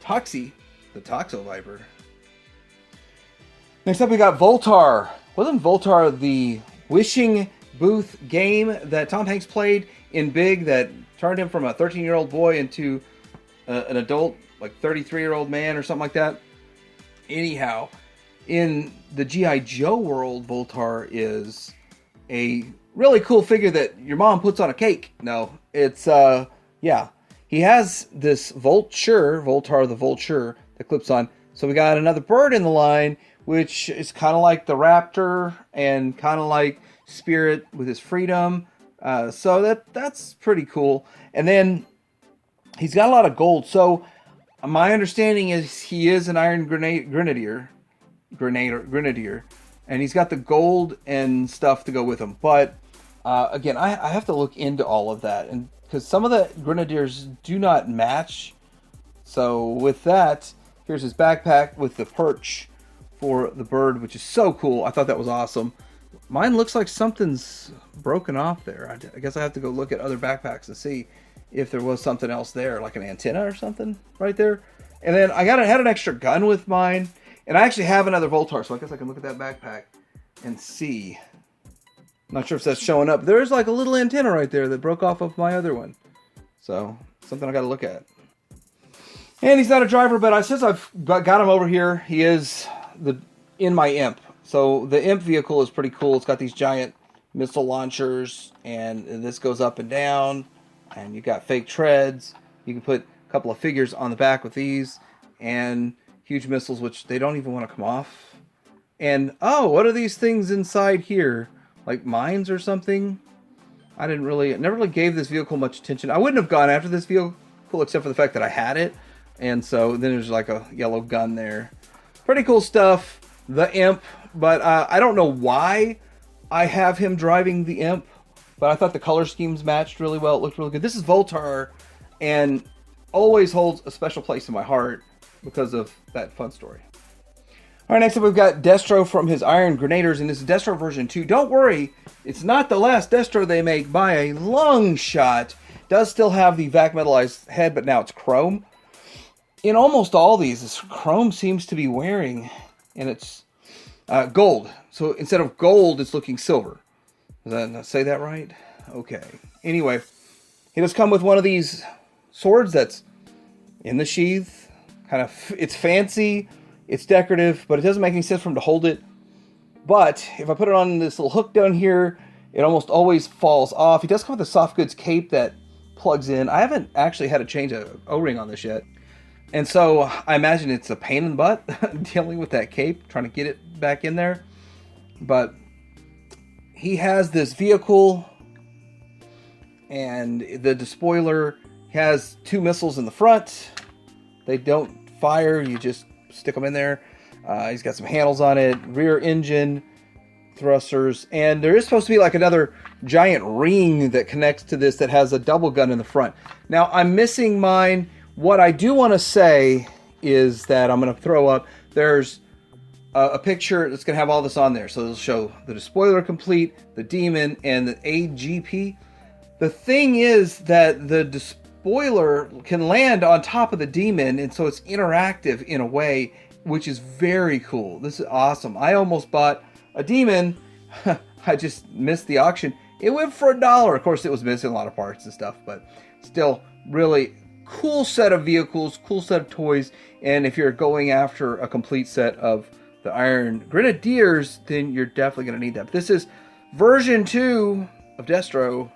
Toxie, the Toxo Viper. Next up, we got Volar. Wasn't Volar the wishing booth game that Tom Hanks played in Big that turned him from a 13-year-old boy into an adult, like 33-year-old man or something like that? Anyhow, in the G.I. Joe world, Volar is a really cool figure that your mom puts on a cake. No, it's, yeah. He has this Volar the Vulture, that clips on. So we got another bird in the line, which is kind of like the Raptor and kind of like Spirit with his freedom. So that's pretty cool. And then he's got a lot of gold. So my understanding is he is an Iron Grenadier. And he's got the gold and stuff to go with him. But again, I have to look into all of that, and because some of the Grenadiers do not match. So with that, here's his backpack with the perch for the bird, which is so cool. I thought that was awesome. Mine looks like something's broken off there. I guess I have to go look at other backpacks to see if there was something else there, like an antenna or something right there. And then I had an extra gun with mine, and I actually have another Volar, so I guess I can look at that backpack and see. I'm not sure if that's showing up. There's like a little antenna right there that broke off of my other one. So, something I got to look at. And he's not a driver, but since I've got him over here, he is in my imp. So the imp vehicle is pretty cool. It's got these giant missile launchers, and this goes up and down, and you got fake treads. You can put a couple of figures on the back with these, and huge missiles, which they don't even want to come off. And, oh, what are these things inside here? Like mines or something? I never really gave this vehicle much attention. I wouldn't have gone after this vehicle except for the fact that I had it. And so then there's like a yellow gun there. Pretty cool stuff. The imp. But I don't know why I have him driving the imp. But I thought the color schemes matched really well. It looked really good. This is Volar, and always holds a special place in my heart because of that fun story. All right, next up we've got Destro from his Iron Grenadiers, and this is Destro version 2. Don't worry, it's not the last Destro they make by a long shot. Does still have the vac metallized head, but now it's chrome. In almost all these, this chrome seems to be wearing, and it's gold. So instead of gold, it's looking silver. Does that not say that right? Okay. Anyway, he does come with one of these swords that's in the sheath. It's fancy. It's decorative, but it doesn't make any sense for him to hold it. But if I put it on this little hook down here, it almost always falls off. He does come with a soft goods cape that plugs in. I haven't actually had to change an O-ring on this yet. And so I imagine it's a pain in the butt dealing with that cape, trying to get it back in there. But he has this vehicle, and the despoiler has 2 missiles in the front. They don't fire, you just stick them in there. He's got some handles on it, rear engine, thrusters, and there is supposed to be like another giant ring that connects to this that has a double gun in the front. Now, I'm missing mine. What I do want to say is that I'm going to throw up, there's a picture that's going to have all this on there. So it'll show the despoiler complete, the demon, and the AGP. The thing is that the despoiler can land on top of the demon, and so it's interactive in a way, which is very cool. This is awesome. I almost bought a demon. I just missed the auction. It went for $1. Of course, it was missing a lot of parts and stuff, but still really cool set of vehicles, cool set of toys. And if you're going after a complete set of the Iron Grenadiers, then you're definitely going to need that. But this is version 2 of Destro.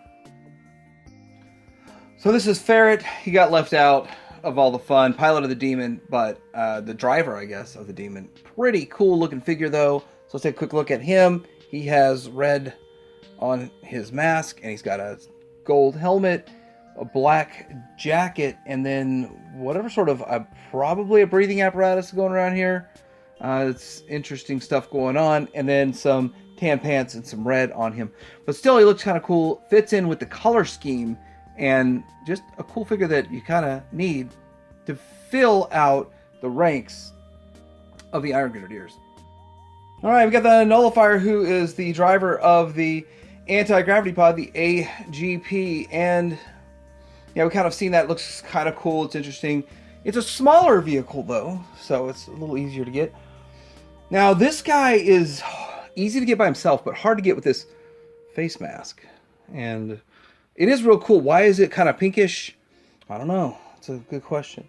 So this is Ferret. He got left out of all the fun. Pilot of the demon, but the driver, I guess, of the demon. Pretty cool looking figure, though. So let's take a quick look at him. He has red on his mask, and he's got a gold helmet, a black jacket, and then whatever sort of probably a breathing apparatus going around here. It's interesting stuff going on, and then some tan pants and some red on him. But still, he looks kind of cool. Fits in with the color scheme, and just a cool figure that you kind of need to fill out the ranks of the Iron Grenadiers. All right, we've got the Nullifier, who is the driver of the anti-gravity pod, the AGP, and yeah, we kind of seen that. Looks kind of cool. It's interesting. It's a smaller vehicle, though, so it's a little easier to get. Now, this guy is easy to get by himself, but hard to get with this face mask. And it is real cool. Why is it kind of pinkish? I don't know. It's a good question.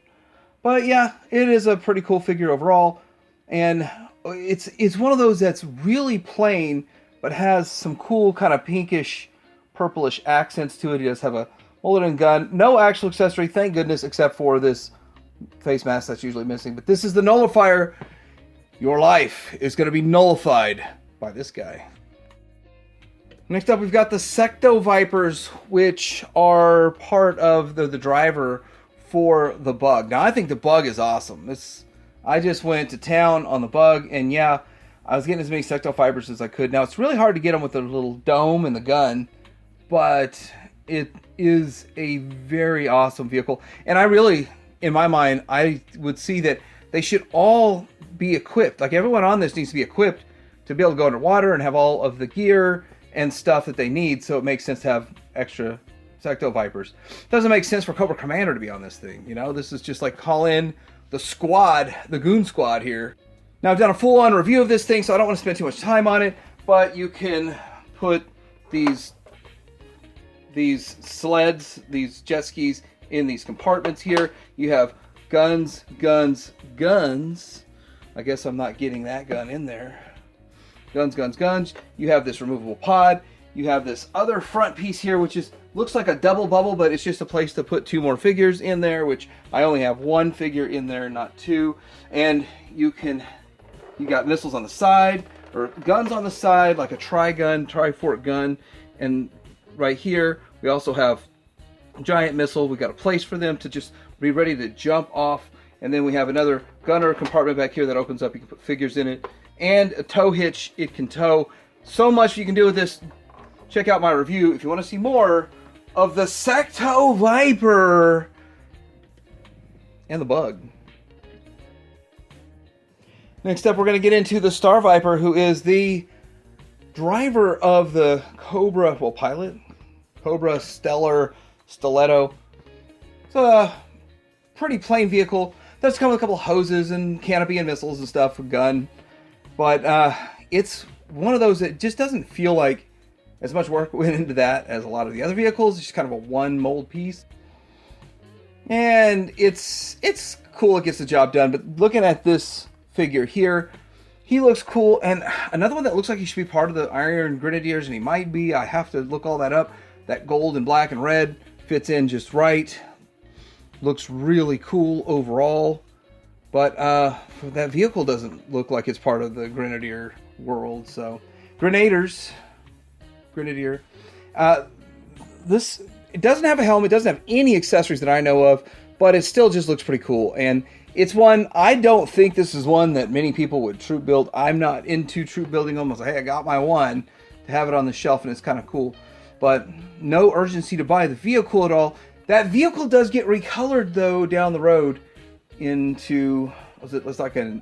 But yeah, it is a pretty cool figure overall. And it's one of those that's really plain, but has some cool kind of pinkish, purplish accents to it. He does have a bullet and gun. No actual accessory, thank goodness, except for this face mask that's usually missing. But this is the Nullifier. Your life is going to be nullified by this guy. Next up, we've got the Secto Vipers, which are part of the driver for the Bug. Now, I think the Bug is awesome. I just went to town on the Bug, and yeah, I was getting as many Secto Vipers as I could. Now, it's really hard to get them with the little dome and the gun, but it is a very awesome vehicle. And I really, in my mind, I would see that they should all be equipped. Like, everyone on this needs to be equipped to be able to go underwater and have all of the gear and stuff that they need, so it makes sense to have extra Secto Vipers. Doesn't make sense for Cobra Commander to be on this thing. You know, this is just like call in the squad, the goon squad here. Now I've done a full-on review of this thing, so I don't want to spend too much time on it, but you can put these sleds, these jet skis in these compartments here. You have guns, guns, guns. I guess I'm not getting that gun in there. Guns, guns, guns. You have this removable pod. You have this other front piece here, which looks like a double bubble, but it's just a place to put 2 more figures in there, which I only have 1 figure in there, not 2. And you got missiles on the side, or guns on the side, like a tri-gun, tri-fort gun. And right here, we also have giant missile. We got a place for them to just be ready to jump off. And then we have another gunner compartment back here that opens up. You can put figures in it. And a tow hitch it can tow. So much you can do with this. Check out my review if you want to see more of the Secto Viper and the bug. Next up, we're going to get into the Star Viper, who is the driver of the Cobra, well, pilot, Cobra Stellar Stiletto. It's a pretty plain vehicle. Does come with a couple hoses and canopy and missiles and stuff, a gun. But it's one of those that just doesn't feel like as much work went into that as a lot of the other vehicles. It's just kind of a one mold piece. And it's cool, it gets the job done. But looking at this figure here, he looks cool. And another one that looks like he should be part of the Iron Grenadiers, and he might be. I have to look all that up. That gold and black and red fits in just right. Looks really cool overall. But that vehicle doesn't look like it's part of the Grenadier world. So, Grenadier. This, it doesn't have a helmet. It doesn't have any accessories that I know of. But it still just looks pretty cool. And it's one, I don't think this is one that many people would troop build. I'm not into troop building almost. Hey, I got my one to have it on the shelf, and it's kind of cool. But no urgency to buy the vehicle at all. That vehicle does get recolored, though, down the road into, it's like a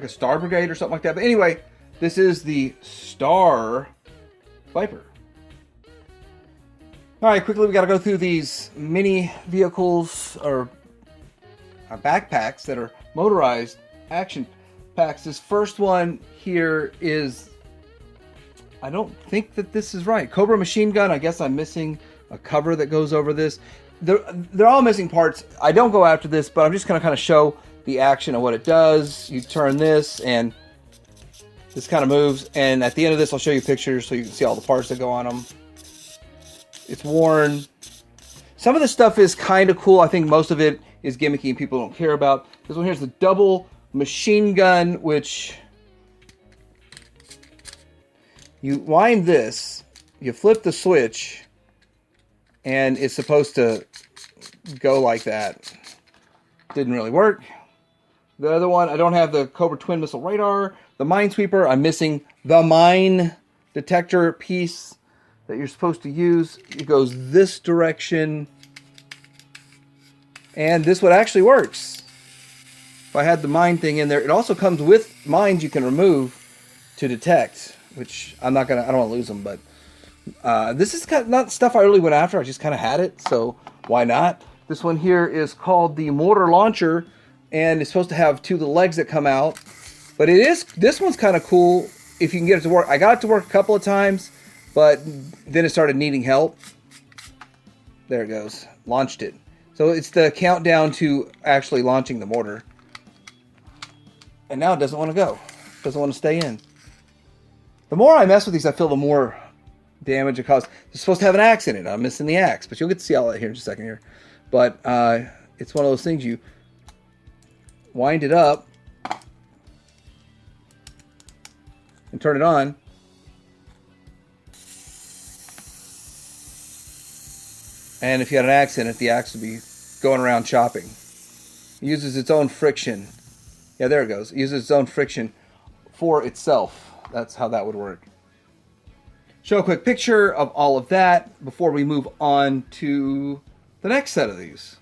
Star Brigade or something like that. But anyway, this is the Star Viper. All right, quickly, we got to go through these mini vehicles or backpacks that are motorized action packs. This first one here is, I don't think that this is right. Cobra machine gun. I guess I'm missing a cover that goes over this. They're all missing parts. I don't go after this, but I'm just going to kind of show the action of what it does. You turn this, and this kind of moves. And at the end of this, I'll show you pictures so you can see all the parts that go on them. It's worn. Some of the stuff is kind of cool. I think most of it is gimmicky and people don't care about. This one here's the double machine gun, which you wind this, you flip the switch, and it's supposed to go like that. Didn't really work. The other one, I don't have the Cobra Twin Missile Radar. The Minesweeper, I'm missing the mine detector piece that you're supposed to use. It goes this direction. And this one actually works. If I had the mine thing in there, it also comes with mines you can remove to detect, which I don't want to lose them, but this is kind of not stuff I really went after. I just kind of had it, so why not? This one here is called the Mortar Launcher, and it's supposed to have 2 little legs that come out. But this one's kind of cool if you can get it to work. I got it to work a couple of times, but then it started needing help. There it goes. Launched it. So it's the countdown to actually launching the mortar. And now it doesn't want to go. It doesn't want to stay in. The more I mess with these, I feel the more damage it causes. It's supposed to have an axe in it. I'm missing the axe, but you'll get to see all that here in just a second here. But it's one of those things, you wind it up and turn it on. And if you had an axe in it, the axe would be going around chopping. It uses its own friction. Yeah, there it goes. It uses its own friction for itself. That's how that would work. Show a quick picture of all of that before we move on to the next set of these.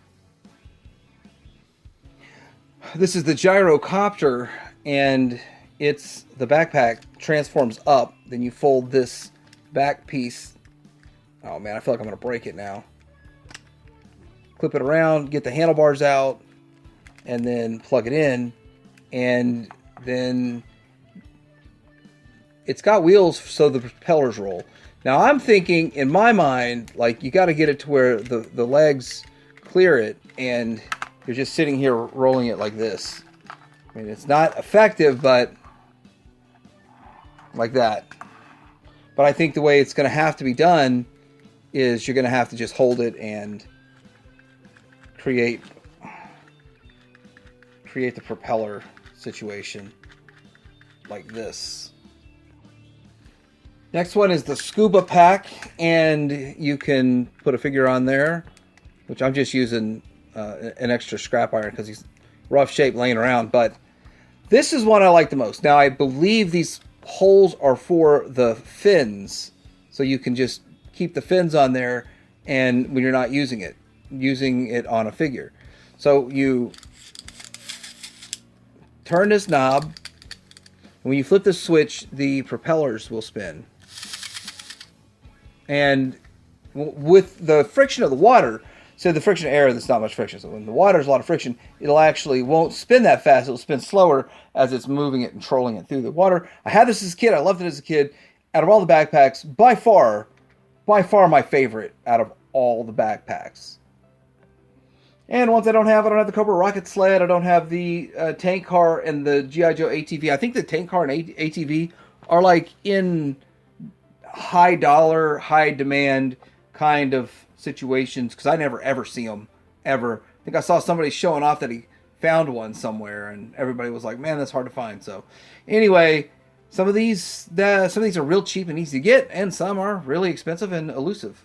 This is the Gyrocopter, and the backpack transforms up. Then you fold this back piece Oh man, I feel like I'm going to break it now. Clip it around, get the handlebars out, and then plug it in. And then it's got wheels so the propellers roll. Now I'm thinking, in my mind, like you got to get it to where the legs clear it, and you're just sitting here rolling it like this. I mean, it's not effective, but like that. But I think the way it's going to have to be done is you're going to have to just hold it and create the propeller situation like this. Next one is the scuba pack, and you can put a figure on there, which I'm just using an extra scrap iron because he's rough shape laying around. But this is one I like the most. Now I believe these holes are for the fins, so you can just keep the fins on there, and when you're not using it on a figure. So you turn this knob, and when you flip the switch, the propellers will spin. And with the friction of the water, so the friction of air, there's not much friction. So when the water is a lot of friction, it'll actually won't spin that fast. It'll spin slower as it's moving it and trolling it through the water. I had this as a kid. I loved it as a kid. Out of all the backpacks, by far my favorite out of all the backpacks. And once I don't have the Cobra Rocket Sled. I don't have the Tank Car and the G.I. Joe ATV. I think the Tank Car and ATV are like in high dollar, high demand kind of situations, because I never ever see them ever. I think I saw somebody showing off that he found one somewhere, and everybody was like, "Man, that's hard to find." So, anyway, some of these are real cheap and easy to get, and some are really expensive and elusive.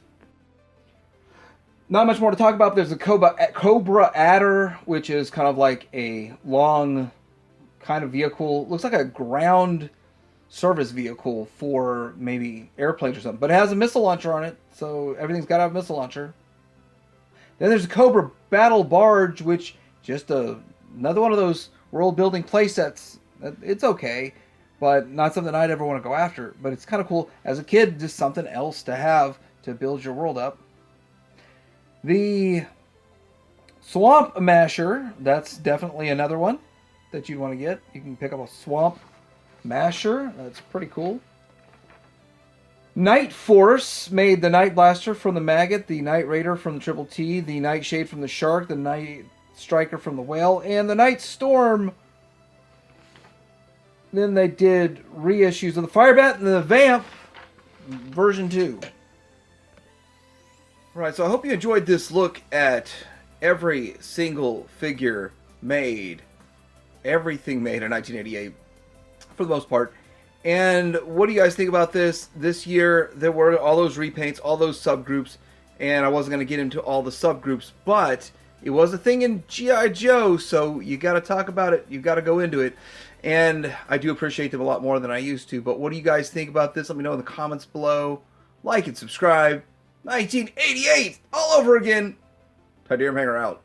Not much more to talk about. There's a Cobra Adder, which is kind of like a long kind of vehicle. Looks like a ground service vehicle for maybe airplanes or something. But it has a missile launcher on it, so everything's got to have a missile launcher. Then there's a Cobra Battle Barge, which just another one of those world building playsets. It's okay, but not something I'd ever want to go after. But it's kind of cool. As a kid, just something else to have to build your world up. The Swamp Masher, that's definitely another one that you'd want to get. You can pick up a Swamp Masher. That's pretty cool. Night Force made the Night Blaster from the Maggot, the Night Raider from the Triple T, the Nightshade from the Shark, the Night Striker from the Whale, and the Night Storm. Then they did reissues of the Firebat and the Vamp version 2. Right, so I hope you enjoyed this look at every single figure made. Everything made in 1988, for the most part. And what do you guys think about this? This year, there were all those repaints, all those subgroups, and I wasn't going to get into all the subgroups, but it was a thing in G.I. Joe, so you got to talk about it. You got to go into it. And I do appreciate them a lot more than I used to. But what do you guys think about this? Let me know in the comments below. Like and subscribe. 1988, all over again. Titanium Hanger out.